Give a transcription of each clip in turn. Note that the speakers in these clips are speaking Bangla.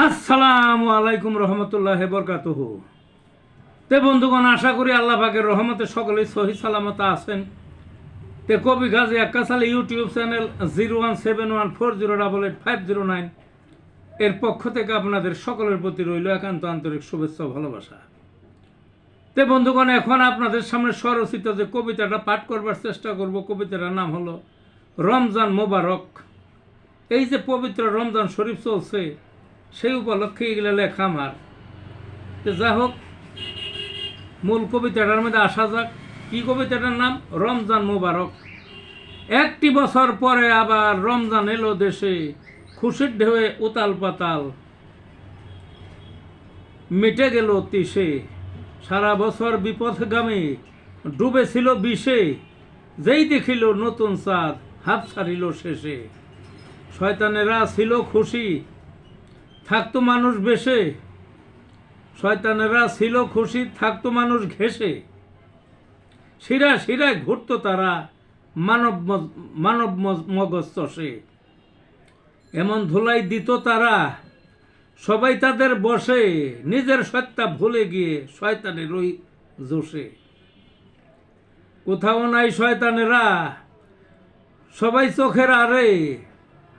আসসালামু আলাইকুম রহমতুল্লাহ বরকাতুহু। তে বন্ধুগণ, আশা করি আল্লাহ পাকের রহমতে সকলেই সহি সালামত আছেন। তে কবি গাজী আক্কাস ইউটিউব চ্যানেল 017140885009 এর পক্ষ থেকে আপনাদের সকলের প্রতি রইল একান্ত আন্তরিক শুভেচ্ছা ও ভালোবাসা। তে বন্ধুগণ, এখন আপনাদের সামনে স্বরচিত যে কবিতাটা পাঠ করবার চেষ্টা করব, কবিতাটার নাম হলো রমজান মোবারক। এই যে পবিত্র রমজান শরীফ চলছে, সেই উপলক্ষে এগুলো লেখা আমার। তো যাই হোক, মূল কবিতাটার মধ্যে আসা যাক। কি কবিতাটার নাম? রমজান মোবারক। একটি বছর পরে আবার রমজান এলো দেশে, খুশির ঢেউয়ে উতাল পাতাল মিটে গেল তিসে। সারা বছর বিপথগামী ডুবেছিল বিষে, যেই দেখিল নতুন চাঁদ হাফ ছাড়িল শেষে। শয়তানেরা ছিল খুশি, থাকতো মানুষ বেশে। শয়তানেরা ছিল খুশি, থাকতো মানুষ ঘেঁষে। শিরা শিরায় ঘুরত তারা, মানব মগজ চষে। এমন ধুলাই দিত তারা, সবাই তাদের বসে। নিজের সত্তা ভুলে গিয়ে শয়তানের ওই জোশে। কোথাও নাই শয়তানেরা, সবাই চোখের আড়ে।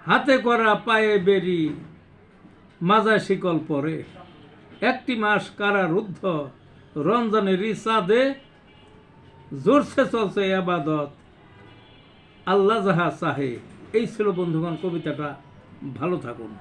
হাতে করা পায়ে বেরি, মাজায় শিকল পরে। একটি মাস কারারুদ্ধ রমজানের চাঁদে, জোরসে চলছে আবাদত আল্লাহ যাহা চাহে। এই ছিল বন্ধুগণ কবিতাটা। ভালো থাকুন।